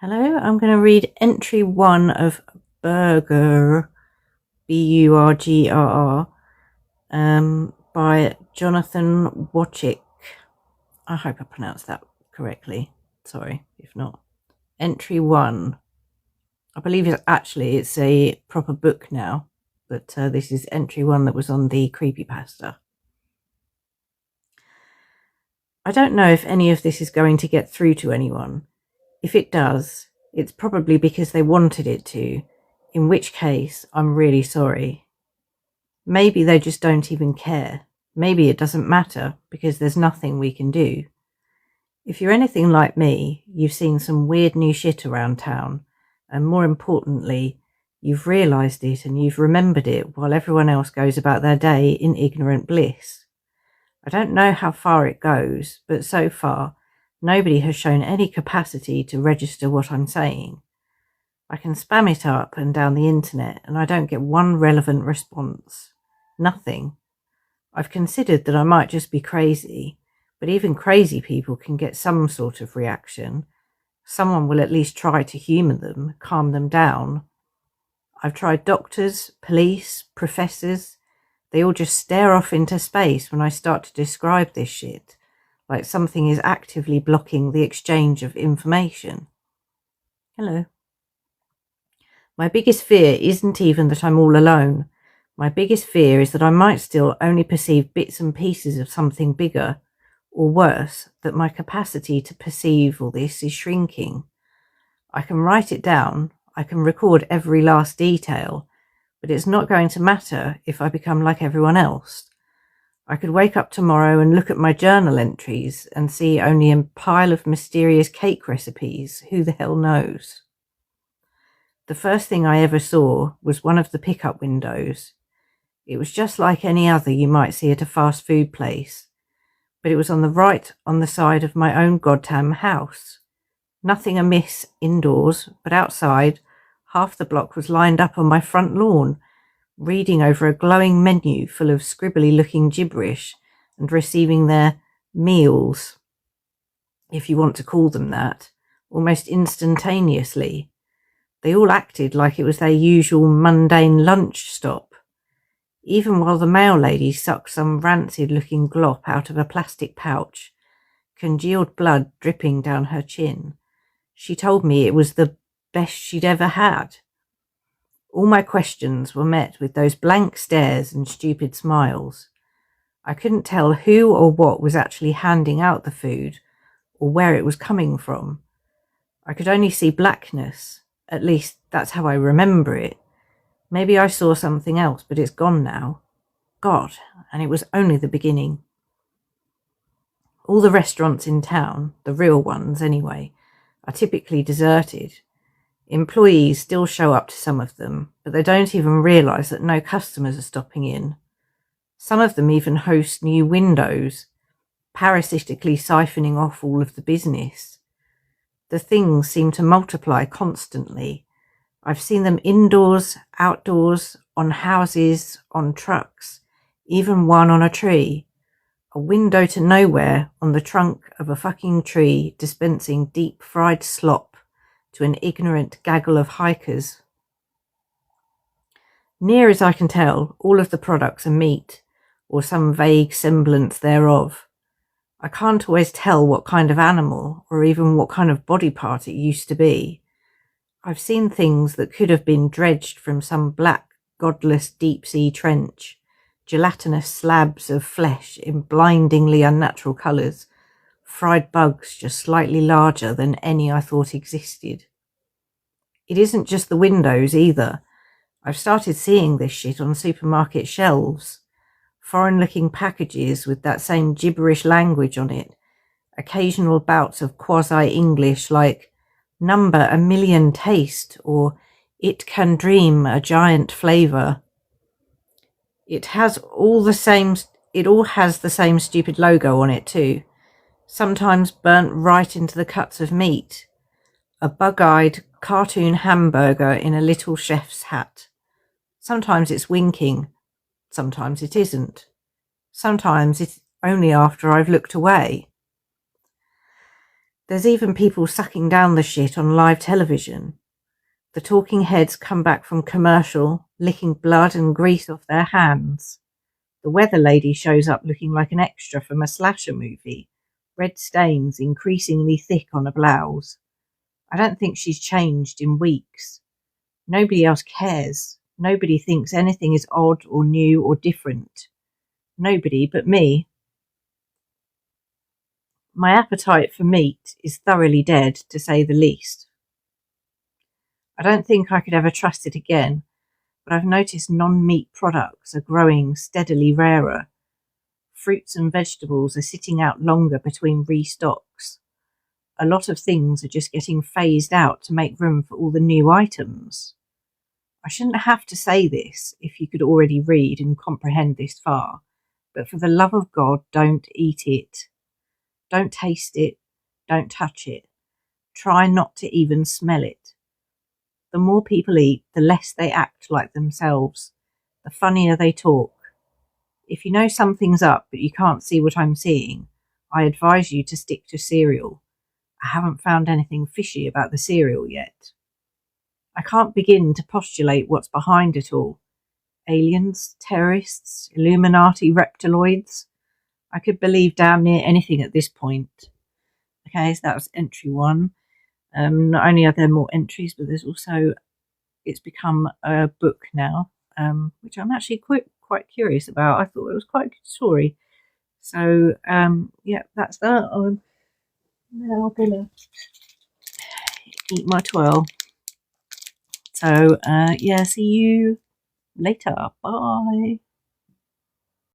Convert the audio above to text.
Hello, I'm going to read entry 1 of Burgrr, Burgrr, by Jonathan Wojcik. I hope I pronounced that correctly. Sorry if not. Entry 1. I believe it's a proper book now, but this is entry 1 that was on the creepypasta. I don't know if any of this is going to get through to anyone. If it does, it's probably because they wanted it to, in which case I'm really sorry. Maybe they just don't even care. Maybe it doesn't matter because there's nothing we can do. If you're anything like me, you've seen some weird new shit around town, and more importantly, you've realised it and you've remembered it while everyone else goes about their day in ignorant bliss. I don't know how far it goes, but so far, nobody has shown any capacity to register what I'm saying. I can spam it up and down the internet and I don't get one relevant response. Nothing. I've considered that I might just be crazy, but even crazy people can get some sort of reaction. Someone will at least try to humour them, calm them down. I've tried doctors, police, professors. They all just stare off into space when I start to describe this shit, like something is actively blocking the exchange of information. Hello. My biggest fear isn't even that I'm all alone. My biggest fear is that I might still only perceive bits and pieces of something bigger, or worse, that my capacity to perceive all this is shrinking. I can write it down, I can record every last detail, but it's not going to matter if I become like everyone else. I could wake up tomorrow and look at my journal entries and see only a pile of mysterious cake recipes. Who the hell knows? The first thing I ever saw was one of the pickup windows. It was just like any other you might see at a fast food place, but it was on the side of my own goddamn house. Nothing amiss indoors, but outside, half the block was lined up on my front lawn, reading over a glowing menu full of scribbly-looking gibberish and receiving their meals, if you want to call them that, almost instantaneously. They all acted like it was their usual mundane lunch stop, even while the mail lady sucked some rancid-looking glop out of a plastic pouch, congealed blood dripping down her chin. She told me it was the best she'd ever had. All my questions were met with those blank stares and stupid smiles. I couldn't tell who or what was actually handing out the food or where it was coming from. I could only see blackness. At least that's how I remember it. Maybe I saw something else, but it's gone now. God, and it was only the beginning. All the restaurants in town, the real ones anyway, are typically deserted. Employees still show up to some of them, but they don't even realise that no customers are stopping in. Some of them even host new windows, parasitically siphoning off all of the business. The things seem to multiply constantly. I've seen them indoors, outdoors, on houses, on trucks, even one on a tree. A window to nowhere on the trunk of a fucking tree dispensing deep fried slop to an ignorant gaggle of hikers. Near as I can tell, all of the products are meat, or some vague semblance thereof. I can't always tell what kind of animal, or even what kind of body part it used to be. I've seen things that could have been dredged from some black, godless deep-sea trench, gelatinous slabs of flesh in blindingly unnatural colours, fried bugs just slightly larger than any I thought existed. It isn't just the windows either. I've started seeing this shit on supermarket shelves. Foreign-looking packages with that same gibberish language on it. Occasional bouts of quasi-English like number a million taste or it can dream a giant flavour. It all has the same stupid logo on it too. Sometimes burnt right into the cuts of meat. A bug-eyed cartoon hamburger in a little chef's hat. Sometimes it's winking. Sometimes it isn't. Sometimes it's only after I've looked away. There's even people sucking down the shit on live television. The talking heads come back from commercial, licking blood and grease off their hands. The weather lady shows up looking like an extra from a slasher movie, red stains increasingly thick on a blouse. I don't think she's changed in weeks. Nobody else cares. Nobody thinks anything is odd or new or different. Nobody but me. My appetite for meat is thoroughly dead, to say the least. I don't think I could ever trust it again, but I've noticed non-meat products are growing steadily rarer. Fruits and vegetables are sitting out longer between restocks. A lot of things are just getting phased out to make room for all the new items. I shouldn't have to say this if you could already read and comprehend this far, but for the love of God, don't eat it. Don't taste it. Don't touch it. Try not to even smell it. The more people eat, the less they act like themselves, the funnier they talk. If you know something's up but you can't see what I'm seeing, I advise you to stick to cereal. I haven't found anything fishy about the cereal yet. I can't begin to postulate what's behind it all. Aliens, terrorists, Illuminati reptiloids. I could believe damn near anything at this point. Okay, so that was entry 1. Not only are there more entries, but there's also, it's become a book now, which I'm actually quite curious about. I thought it was quite a good story. So, yeah, that's that. I'm now gonna eat my twirl. So, yeah, see you later. Bye.